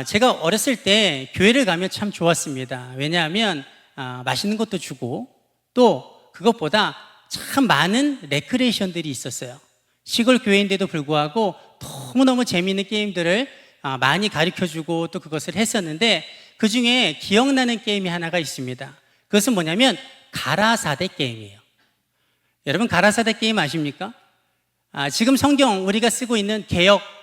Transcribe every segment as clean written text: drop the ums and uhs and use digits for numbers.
제가 어렸을 때 교회를 가면 참 좋았습니다. 왜냐하면 맛있는 것도 주고 또 그것보다 참 많은 레크레이션들이 있었어요. 시골 교회인데도 불구하고 너무너무 재미있는 게임들을 많이 가르쳐주고 또 그것을 했었는데, 그 중에 기억나는 게임이 하나가 있습니다. 그것은 뭐냐면 가라사대 게임이에요. 여러분, 가라사대 게임 아십니까? 지금 성경 우리가 쓰고 있는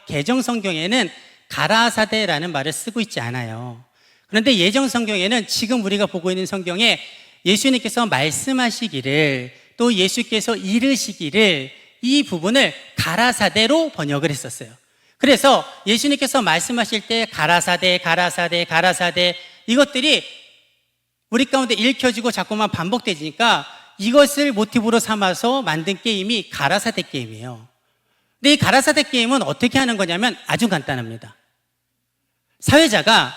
개정 성경에는 가라사대라는 말을 쓰고 있지 않아요. 그런데 예정 성경에는, 지금 우리가 보고 있는 성경에 예수님께서 말씀하시기를 또 예수께서 이르시기를, 이 부분을 가라사대로 번역을 했었어요. 그래서 예수님께서 말씀하실 때 가라사대, 가라사대, 가라사대, 이것들이 우리 가운데 읽혀지고 자꾸만 반복되니까 이것을 모티브로 삼아서 만든 게임이 가라사대 게임이에요. 근데 이 가라사대 게임은 어떻게 하는 거냐면 아주 간단합니다. 사회자가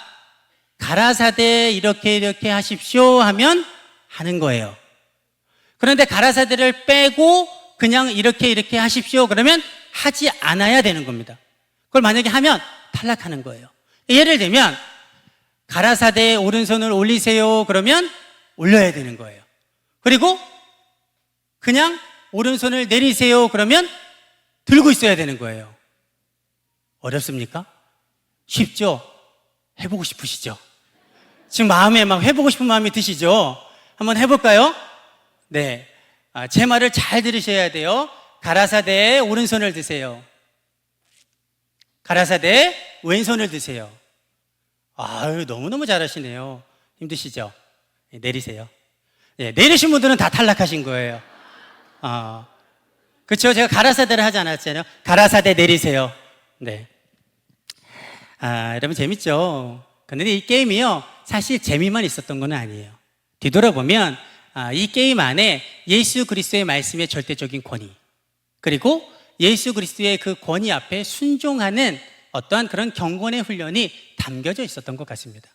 가라사대 이렇게 하십시오 하면 하는 거예요. 그런데 가라사대를 빼고 그냥 이렇게 하십시오 그러면 하지 않아야 되는 겁니다. 그걸 만약에 하면 탈락하는 거예요. 예를 들면 가라사대에 오른손을 올리세요 그러면 올려야 되는 거예요. 그리고 그냥 오른손을 내리세요 그러면 들고 있어야 되는 거예요. 어렵습니까? 쉽죠? 해보고 싶으시죠? 지금 마음에 막 해보고 싶은 마음이 드시죠? 한번 해볼까요? 네. 제 말을 잘 들으셔야 돼요. 가라사대에 오른손을 드세요. 가라사대에 왼손을 드세요. 아유, 너무너무 잘하시네요. 힘드시죠? 네, 내리세요. 네, 내리신 분들은 다 탈락하신 거예요. 그렇죠? 제가 가라사대를 하지 않았잖아요. 가라사대 내리세요. 네. 여러분 재밌죠? 그런데 이 게임이요, 사실 재미만 있었던 건 아니에요. 뒤돌아보면 이 게임 안에 예수 그리스도의 말씀의 절대적인 권위, 그리고 예수 그리스도의 그 권위 앞에 순종하는 어떠한 그런 경건의 훈련이 담겨져 있었던 것 같습니다.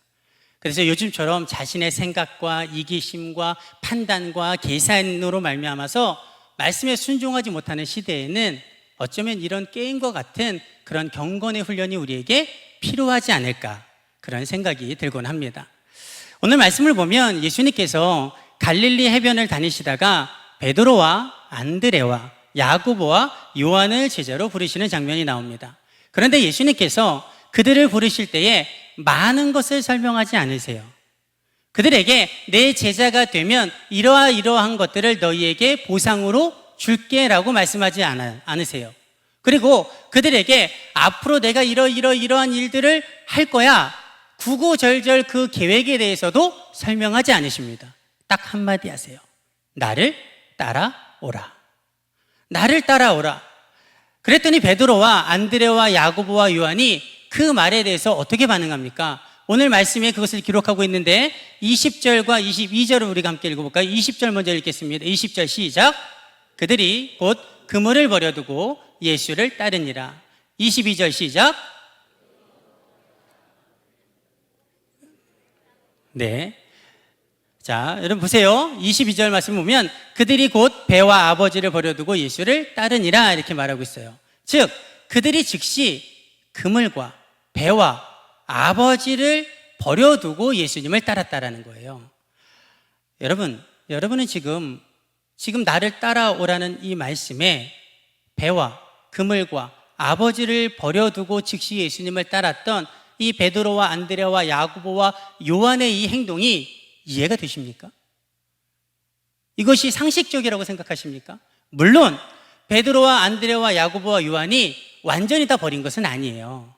그래서 요즘처럼 자신의 생각과 이기심과 판단과 계산으로 말미암아서 말씀에 순종하지 못하는 시대에는 어쩌면 이런 게임과 같은 그런 경건의 훈련이 우리에게 필요하지 않을까, 그런 생각이 들곤 합니다. 오늘 말씀을 보면 예수님께서 갈릴리 해변을 다니시다가 베드로와 안드레와 야고보와 요한을 제자로 부르시는 장면이 나옵니다. 그런데 예수님께서 그들을 부르실 때에 많은 것을 설명하지 않으세요. 그들에게 내 제자가 되면 이러한 것들을 너희에게 보상으로 줄게 라고 말씀하지 않으세요. 그리고 그들에게 앞으로 내가 이러한 일들을 할 거야, 구구절절 그 계획에 대해서도 설명하지 않으십니다. 딱 한마디 하세요. 나를 따라오라. 나를 따라오라. 그랬더니 베드로와 안드레와 야고보와 요한이 그 말에 대해서 어떻게 반응합니까? 오늘 말씀에 그것을 기록하고 있는데 20절과 22절을 우리가 함께 읽어볼까요? 20절 먼저 읽겠습니다. 20절 시작. 그들이 곧 그물을 버려두고 예수를 따르니라. 22절 시작. 네. 자, 여러분 보세요. 22절 말씀 보면 그들이 곧 배와 아버지를 버려두고 예수를 따르니라 이렇게 말하고 있어요. 즉 그들이 즉시 그물과 배와 아버지를 버려두고 예수님을 따랐다라는 거예요. 여러분은 지금 나를 따라오라는 이 말씀에 배와 그물과 아버지를 버려두고 즉시 예수님을 따랐던 이 베드로와 안드레와 야고보와 요한의 이 행동이 이해가 되십니까? 이것이 상식적이라고 생각하십니까? 물론 베드로와 안드레와 야고보와 요한이 완전히 다 버린 것은 아니에요.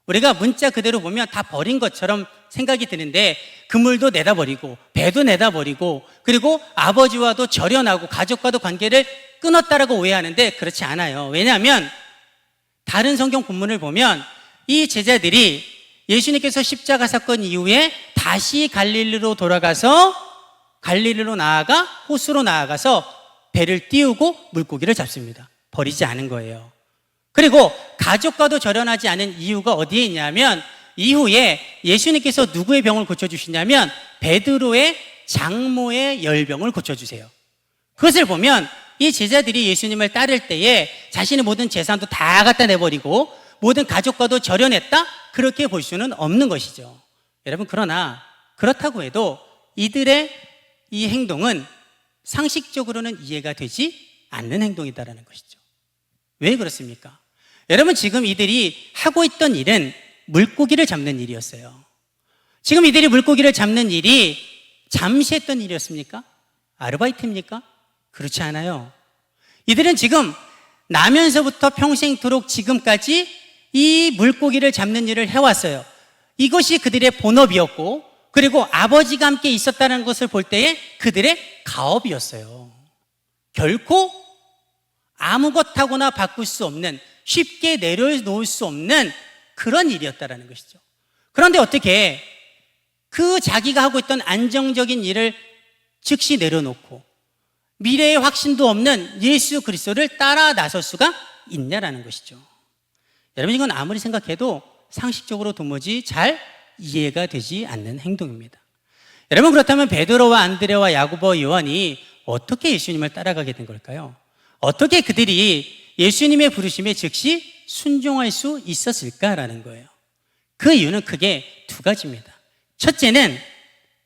우리가 문자 그대로 보면 다 버린 것처럼 생각이 드는데, 그물도 내다 버리고 배도 내다 버리고 그리고 아버지와도 절연하고 가족과도 관계를 끊었다라고 오해하는데 그렇지 않아요. 왜냐하면 다른 성경 본문을 보면 이 제자들이 예수님께서 십자가 사건 이후에 다시 갈릴리로 나아가 호수로 나아가서 배를 띄우고 물고기를 잡습니다. 버리지 않은 거예요. 그리고 가족과도 절연하지 않은 이유가 어디에 있냐면, 이후에 예수님께서 누구의 병을 고쳐주시냐면 베드로의 장모의 열병을 고쳐주세요. 그것을 보면 이 제자들이 예수님을 따를 때에 자신의 모든 재산도 다 갖다 내버리고 모든 가족과도 절연했다? 그렇게 볼 수는 없는 것이죠. 여러분, 그러나 그렇다고 해도 이들의 이 행동은 상식적으로는 이해가 되지 않는 행동이다라는 것이죠. 왜 그렇습니까? 여러분, 지금 이들이 하고 있던 일은 물고기를 잡는 일이었어요. 지금 이들이 물고기를 잡는 일이 잠시 했던 일이었습니까? 아르바이트입니까? 그렇지 않아요. 이들은 지금 나면서부터 평생토록 지금까지 이 물고기를 잡는 일을 해왔어요. 이것이 그들의 본업이었고, 그리고 아버지가 함께 있었다는 것을 볼 때에 그들의 가업이었어요. 결코 아무것하고나 바꿀 수 없는, 쉽게 내려놓을 수 없는 그런 일이었다는 것이죠. 그런데 어떻게 그 자기가 하고 있던 안정적인 일을 즉시 내려놓고 미래의 확신도 없는 예수 그리스도를 따라 나설 수가 있냐라는 것이죠. 여러분, 이건 아무리 생각해도 상식적으로 도무지 잘 이해가 되지 않는 행동입니다. 여러분, 그렇다면 베드로와 안드레와 야고보와 요한이 어떻게 예수님을 따라가게 된 걸까요? 어떻게 그들이 예수님의 부르심에 즉시 순종할 수 있었을까라는 거예요. 그 이유는 크게 두 가지입니다. 첫째는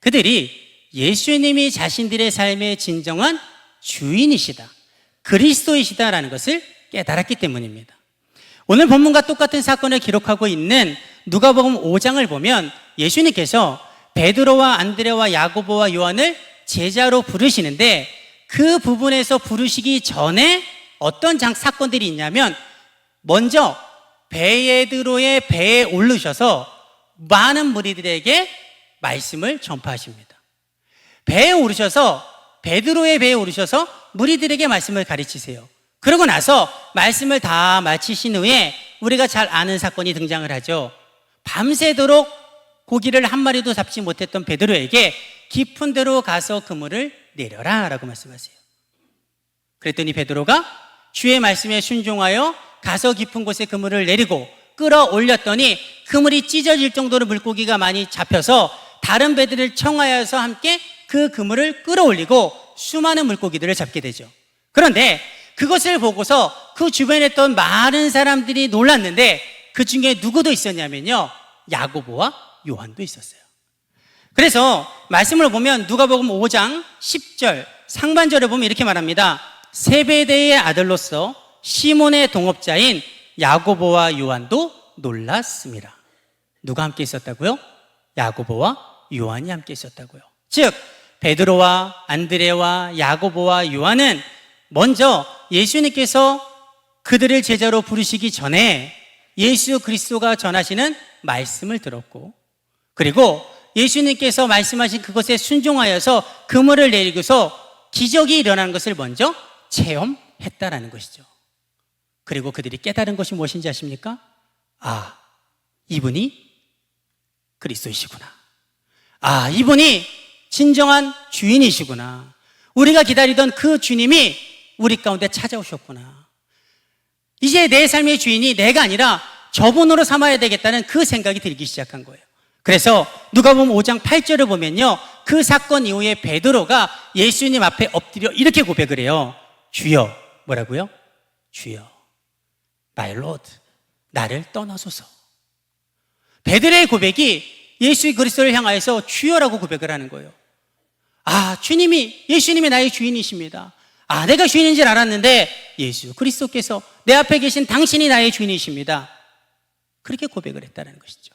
그들이 예수님이 자신들의 삶의 진정한 주인이시다, 그리스도이시다라는 것을 깨달았기 때문입니다. 오늘 본문과 똑같은 사건을 기록하고 있는 누가복음 5장을 보면 예수님께서 베드로와 안드레와 야고보와 요한을 제자로 부르시는데, 그 부분에서 부르시기 전에 어떤 사건들이 있냐면, 먼저 베드로의 배에 오르셔서 많은 무리들에게 말씀을 전파하십니다. 배에 오르셔서, 베드로의 배에 오르셔서 무리들에게 말씀을 가르치세요. 그러고 나서 말씀을 다 마치신 후에 우리가 잘 아는 사건이 등장을 하죠. 밤새도록 고기를 한 마리도 잡지 못했던 베드로에게 깊은 데로 가서 그물을 내려라 라고 말씀하세요. 그랬더니 베드로가 주의 말씀에 순종하여 가서 깊은 곳에 그물을 내리고 끌어올렸더니 그물이 찢어질 정도로 물고기가 많이 잡혀서 다른 배들을 청하여서 함께 그 그물을 끌어올리고 수많은 물고기들을 잡게 되죠. 그런데 그것을 보고서 그 주변에 있던 많은 사람들이 놀랐는데, 그 중에 누구도 있었냐면요, 야고보와 요한도 있었어요. 그래서 말씀을 보면 누가복음 5장 10절 상반절에 보면 이렇게 말합니다. 세베대의 아들로서 시몬의 동업자인 야고보와 요한도 놀랐습니다. 누가 함께 있었다고요? 야고보와 요한이 함께 있었다고요. 즉 베드로와 안드레와 야고보와 요한은 먼저 예수님께서 그들을 제자로 부르시기 전에 예수 그리스도가 전하시는 말씀을 들었고, 그리고 예수님께서 말씀하신 그것에 순종하여서 그물을 내리고서 기적이 일어나는 것을 먼저 체험했다라는 것이죠. 그리고 그들이 깨달은 것이 무엇인지 아십니까? 아, 이분이 그리스도이시구나. 아, 이분이 진정한 주인이시구나. 우리가 기다리던 그 주님이 우리 가운데 찾아오셨구나. 이제 내 삶의 주인이 내가 아니라 저분으로 삼아야 되겠다는 그 생각이 들기 시작한 거예요. 그래서 누가복음 5장 8절을 보면요, 그 사건 이후에 베드로가 예수님 앞에 엎드려 이렇게 고백을 해요. 주여, 뭐라고요? 주여, my Lord, 나를 떠나소서. 베드로의 고백이 예수 그리스도를 향하여서 주여라고 고백을 하는 거예요. 아, 예수님이 나의 주인이십니다. 아, 내가 주인인 줄 알았는데 예수 그리스도께서 내 앞에 계신 당신이 나의 주인이십니다. 그렇게 고백을 했다는 것이죠.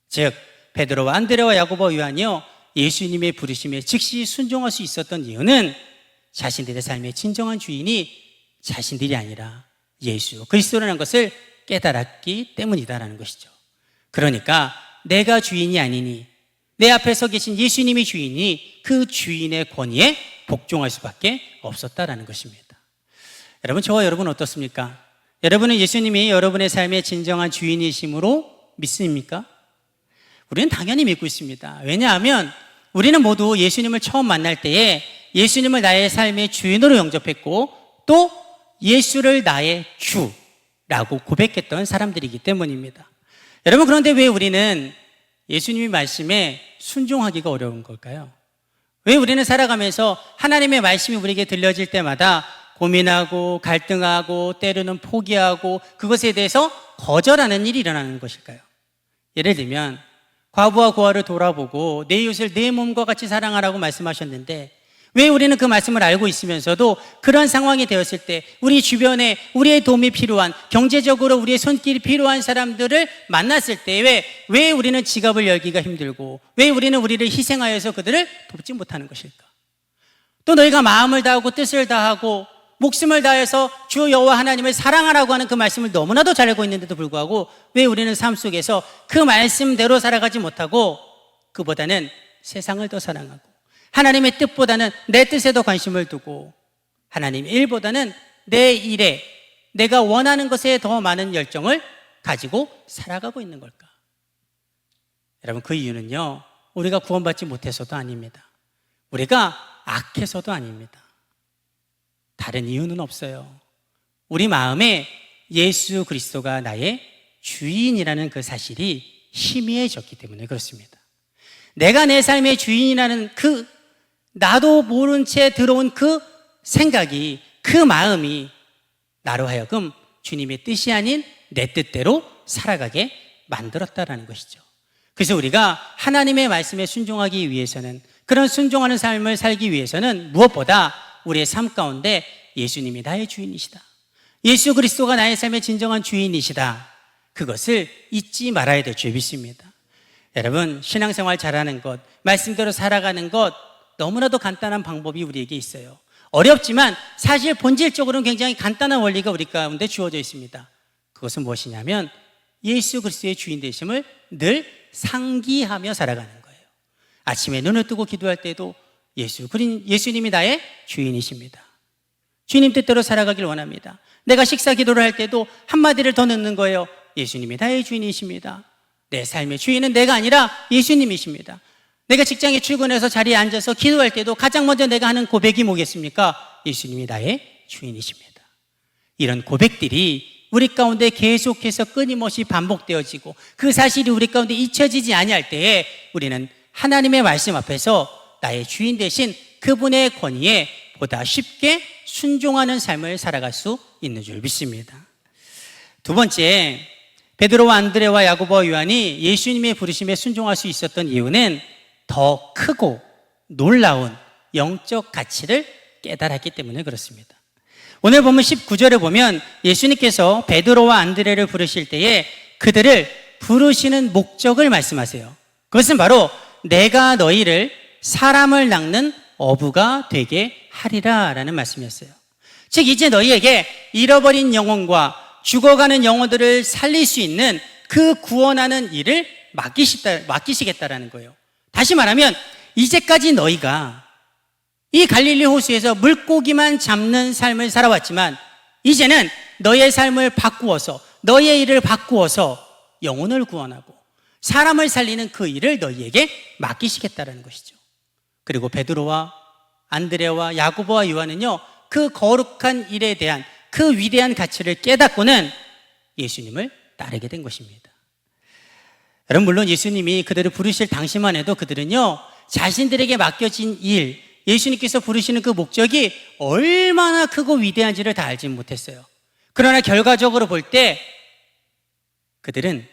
즉 베드로와 안드레와 야고보 요한이요, 예수님의 부르심에 즉시 순종할 수 있었던 이유는 자신들의 삶의 진정한 주인이 자신들이 아니라 예수 그리스도라는 것을 깨달았기 때문이다라는 것이죠. 그러니까 내가 주인이 아니니 내 앞에 서 계신 예수님이 주인이 그 주인의 권위에 복종할 수밖에 없었다라는 것입니다. 여러분, 저와 여러분 어떻습니까? 여러분은 예수님이 여러분의 삶의 진정한 주인이심으로 믿습니까? 우리는 당연히 믿고 있습니다. 왜냐하면 우리는 모두 예수님을 처음 만날 때에 예수님을 나의 삶의 주인으로 영접했고 또 예수를 나의 주라고 고백했던 사람들이기 때문입니다. 여러분, 그런데 왜 우리는 예수님의 말씀에 순종하기가 어려운 걸까요? 왜 우리는 살아가면서 하나님의 말씀이 우리에게 들려질 때마다 고민하고 갈등하고 때로는 포기하고 그것에 대해서 거절하는 일이 일어나는 것일까요? 예를 들면 과부와 고아를 돌아보고 내 이웃을 내 몸과 같이 사랑하라고 말씀하셨는데, 왜 우리는 그 말씀을 알고 있으면서도 그런 상황이 되었을 때 우리 주변에 우리의 도움이 필요한, 경제적으로 우리의 손길이 필요한 사람들을 만났을 때 왜 우리는 지갑을 열기가 힘들고, 왜 우리는 우리를 희생하여서 그들을 돕지 못하는 것일까? 또 너희가 마음을 다하고 뜻을 다하고 목숨을 다해서 주 여호와 하나님을 사랑하라고 하는 그 말씀을 너무나도 잘 알고 있는데도 불구하고 왜 우리는 삶 속에서 그 말씀대로 살아가지 못하고 그보다는 세상을 더 사랑하고 하나님의 뜻보다는 내 뜻에 더 관심을 두고 하나님의 일보다는 내 일에, 내가 원하는 것에 더 많은 열정을 가지고 살아가고 있는 걸까? 여러분, 그 이유는요, 우리가 구원받지 못해서도 아닙니다. 우리가 악해서도 아닙니다. 다른 이유는 없어요. 우리 마음에 예수 그리스도가 나의 주인이라는 그 사실이 희미해졌기 때문에 그렇습니다. 내가 내 삶의 주인이라는 그 나도 모른 채 들어온 그 생각이, 그 마음이 나로 하여금 주님의 뜻이 아닌 내 뜻대로 살아가게 만들었다라는 것이죠. 그래서 우리가 하나님의 말씀에 순종하기 위해서는, 그런 순종하는 삶을 살기 위해서는 무엇보다 우리의 삶 가운데 예수님이 나의 주인이시다, 예수 그리스도가 나의 삶의 진정한 주인이시다, 그것을 잊지 말아야 될 줄 믿습니다. 여러분, 신앙생활 잘하는 것, 말씀대로 살아가는 것, 너무나도 간단한 방법이 우리에게 있어요. 어렵지만 사실 본질적으로는 굉장히 간단한 원리가 우리 가운데 주어져 있습니다. 그것은 무엇이냐면 예수 그리스도의 주인 되심을 늘 상기하며 살아가는 거예요. 아침에 눈을 뜨고 기도할 때도 예수님이 나의 주인이십니다. 주님 뜻대로 살아가길 원합니다. 내가 식사 기도를 할 때도 한마디를 더 넣는 거예요. 예수님이 나의 주인이십니다. 내 삶의 주인은 내가 아니라 예수님이십니다. 내가 직장에 출근해서 자리에 앉아서 기도할 때도 가장 먼저 내가 하는 고백이 뭐겠습니까? 예수님이 나의 주인이십니다. 이런 고백들이 우리 가운데 계속해서 끊임없이 반복되어지고 그 사실이 우리 가운데 잊혀지지 아니할 때에 우리는 하나님의 말씀 앞에서 나의 주인 되신 그분의 권위에 보다 쉽게 순종하는 삶을 살아갈 수 있는 줄 믿습니다. 두 번째, 베드로와 안드레와 야고보와 요한이 예수님의 부르심에 순종할 수 있었던 이유는 더 크고 놀라운 영적 가치를 깨달았기 때문에 그렇습니다. 오늘 보면 19절에 보면 예수님께서 베드로와 안드레를 부르실 때에 그들을 부르시는 목적을 말씀하세요. 그것은 바로 내가 너희를 사람을 낚는 어부가 되게 하리라 라는 말씀이었어요. 즉 이제 너희에게 잃어버린 영혼과 죽어가는 영혼들을 살릴 수 있는 그 구원하는 일을 맡기시겠다라는 거예요. 다시 말하면 이제까지 너희가 이 갈릴리 호수에서 물고기만 잡는 삶을 살아왔지만 이제는 너희의 삶을 바꾸어서, 너희의 일을 바꾸어서 영혼을 구원하고 사람을 살리는 그 일을 너희에게 맡기시겠다라는 것이죠. 그리고 베드로와 안드레와 야고보와 요한은요, 그 거룩한 일에 대한 그 위대한 가치를 깨닫고는 예수님을 따르게 된 것입니다. 여러분, 물론 예수님이 그들을 부르실 당시만 해도 그들은요, 자신들에게 맡겨진 일, 예수님께서 부르시는 그 목적이 얼마나 크고 위대한지를 다 알지 못했어요. 그러나 결과적으로 볼 때 그들은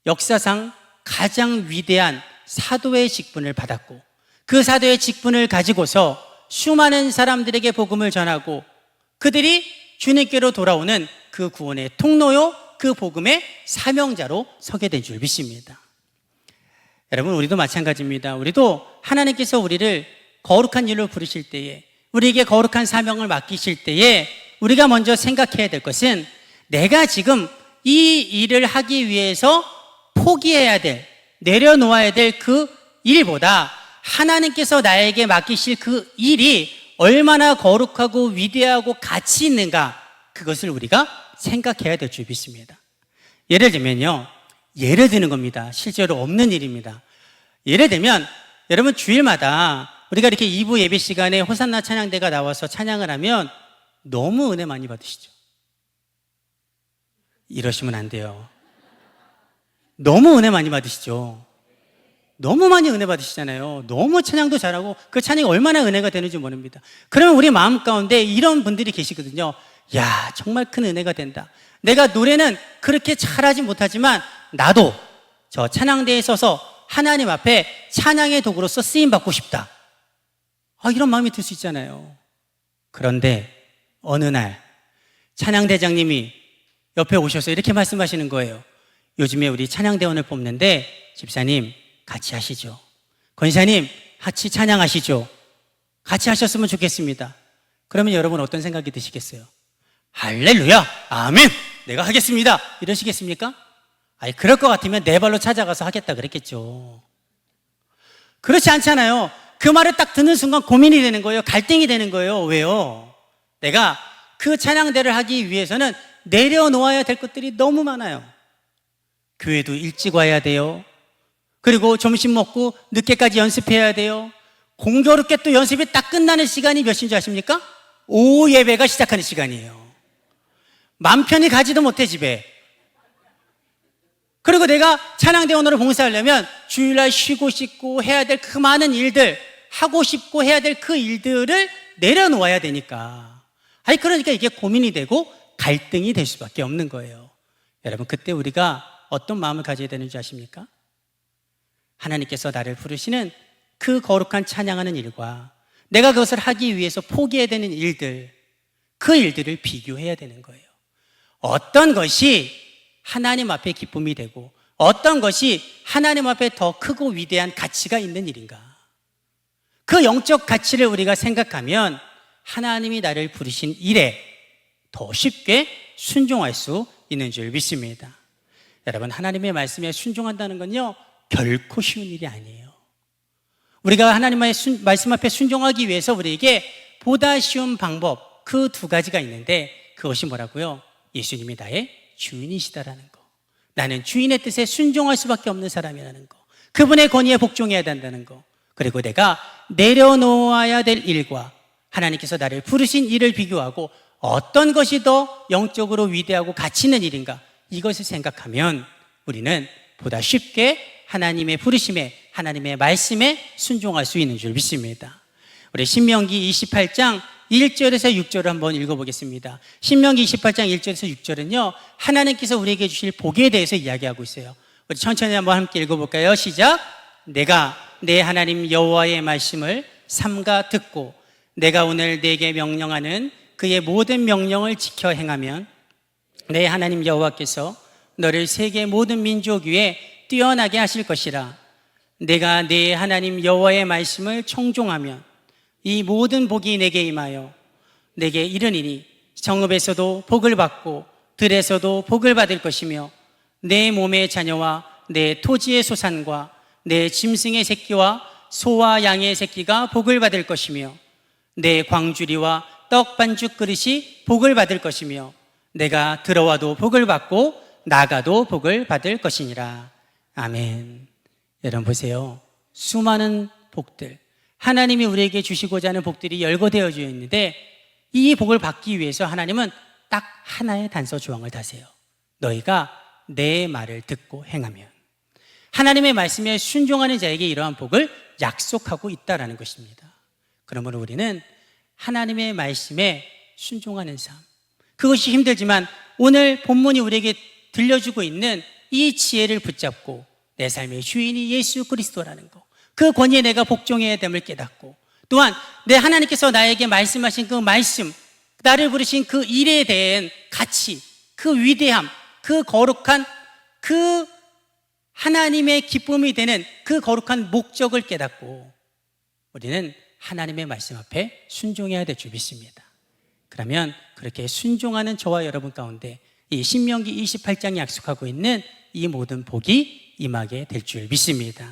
역사상 가장 위대한 사도의 직분을 받았고 그 사도의 직분을 가지고서 수많은 사람들에게 복음을 전하고 그들이 주님께로 돌아오는 그 구원의 통로요, 그 복음의 사명자로 서게 된 줄 믿습니다. 여러분, 우리도 마찬가지입니다. 우리도 하나님께서 우리를 거룩한 일로 부르실 때에, 우리에게 거룩한 사명을 맡기실 때에 우리가 먼저 생각해야 될 것은 내가 지금 이 일을 하기 위해서 포기해야 될, 내려놓아야 될 그 일보다 하나님께서 나에게 맡기실 그 일이 얼마나 거룩하고 위대하고 가치 있는가, 그것을 우리가 생각해야 될 줄 믿습니다. 예를 들면요, 예를 드는 겁니다. 실제로 없는 일입니다. 예를 들면 여러분, 주일마다 우리가 이렇게 2부 예배 시간에 호산나 찬양대가 나와서 찬양을 하면 너무 은혜 많이 받으시죠? 이러시면 안 돼요. 너무 은혜 많이 받으시죠? 너무 많이 은혜 받으시잖아요. 너무 찬양도 잘하고 그 찬양이 얼마나 은혜가 되는지 모릅니다. 그러면 우리 마음 가운데 이런 분들이 계시거든요. 야, 정말 큰 은혜가 된다. 내가 노래는 그렇게 잘하지 못하지만 나도 저 찬양대에 서서 하나님 앞에 찬양의 도구로서 쓰임받고 싶다. 이런 마음이 들 수 있잖아요. 그런데 어느 날 찬양대장님이 옆에 오셔서 이렇게 말씀하시는 거예요. 요즘에 우리 찬양대원을 뽑는데 집사님 같이 하시죠. 권사님 같이 찬양하시죠. 같이 하셨으면 좋겠습니다. 그러면 여러분 어떤 생각이 드시겠어요? 할렐루야, 아멘, 내가 하겠습니다, 이러시겠습니까? 그럴 것 같으면 내 발로 찾아가서 하겠다 그랬겠죠. 그렇지 않잖아요. 그 말을 딱 듣는 순간 고민이 되는 거예요. 갈등이 되는 거예요. 왜요? 내가 그 찬양대를 하기 위해서는 내려놓아야 될 것들이 너무 많아요. 교회도 일찍 와야 돼요. 그리고 점심 먹고 늦게까지 연습해야 돼요. 공교롭게 또 연습이 딱 끝나는 시간이 몇 시인 줄 아십니까? 오후 예배가 시작하는 시간이에요. 맘 편히 가지도 못해 집에. 그리고 내가 찬양대원으로 봉사하려면 주일날 쉬고 싶고 해야 될 그 많은 일들, 하고 싶고 해야 될 그 일들을 내려놓아야 되니까. 그러니까 이게 고민이 되고 갈등이 될 수밖에 없는 거예요. 여러분, 그때 우리가 어떤 마음을 가져야 되는지 아십니까? 하나님께서 나를 부르시는 그 거룩한 찬양하는 일과 내가 그것을 하기 위해서 포기해야 되는 일들, 그 일들을 비교해야 되는 거예요. 어떤 것이 하나님 앞에 기쁨이 되고 어떤 것이 하나님 앞에 더 크고 위대한 가치가 있는 일인가? 그 영적 가치를 우리가 생각하면 하나님이 나를 부르신 일에 더 쉽게 순종할 수 있는 줄 믿습니다. 여러분, 하나님의 말씀에 순종한다는 건요, 결코 쉬운 일이 아니에요. 우리가 하나님의 말씀 앞에 순종하기 위해서 우리에게 보다 쉬운 방법, 그 두 가지가 있는데 그것이 뭐라고요? 예수님이 나의 주인이시다라는 거, 나는 주인의 뜻에 순종할 수밖에 없는 사람이라는 거, 그분의 권위에 복종해야 된다는 거, 그리고 내가 내려놓아야 될 일과 하나님께서 나를 부르신 일을 비교하고 어떤 것이 더 영적으로 위대하고 가치 있는 일인가, 이것을 생각하면 우리는 보다 쉽게 하나님의 부르심에, 하나님의 말씀에 순종할 수 있는 줄 믿습니다. 우리 신명기 28장 1절에서 6절을 한번 읽어보겠습니다. 신명기 28장 1절에서 6절은요, 하나님께서 우리에게 주실 복에 대해서 이야기하고 있어요. 우리 천천히 한번 함께 읽어볼까요? 시작. 내가 내 하나님 여호와의 말씀을 삼가 듣고 내가 오늘 내게 명령하는 그의 모든 명령을 지켜 행하면 내 하나님 여호와께서 너를 세계 모든 민족 위에 뛰어나게 하실 것이라. 내가 내 하나님 여호와의 말씀을 청종하면 이 모든 복이 내게 임하여 내게 이르니니 성읍에서도 복을 받고 들에서도 복을 받을 것이며 내 몸의 자녀와 내 토지의 소산과 내 짐승의 새끼와 소와 양의 새끼가 복을 받을 것이며 내 광주리와 떡 반죽 그릇이 복을 받을 것이며 내가 들어와도 복을 받고 나가도 복을 받을 것이니라. 아멘. 여러분 보세요. 수많은 복들, 하나님이 우리에게 주시고자 하는 복들이 열거되어져 있는데 이 복을 받기 위해서 하나님은 딱 하나의 단서 조항을 다세요. 너희가 내 말을 듣고 행하면. 하나님의 말씀에 순종하는 자에게 이러한 복을 약속하고 있다라는 것입니다. 그러므로 우리는 하나님의 말씀에 순종하는 삶, 그것이 힘들지만 오늘 본문이 우리에게 들려주고 있는 이 지혜를 붙잡고 내 삶의 주인이 예수 그리스도라는 것, 그 권위에 내가 복종해야 됨을 깨닫고, 또한 내 하나님께서 나에게 말씀하신 그 말씀, 나를 부르신 그 일에 대한 가치, 그 위대함, 그 거룩한, 그 하나님의 기쁨이 되는 그 거룩한 목적을 깨닫고 우리는 하나님의 말씀 앞에 순종해야 될 줄 믿습니다. 그러면 그렇게 순종하는 저와 여러분 가운데 이 신명기 28장이 약속하고 있는 이 모든 복이 임하게 될 줄 믿습니다.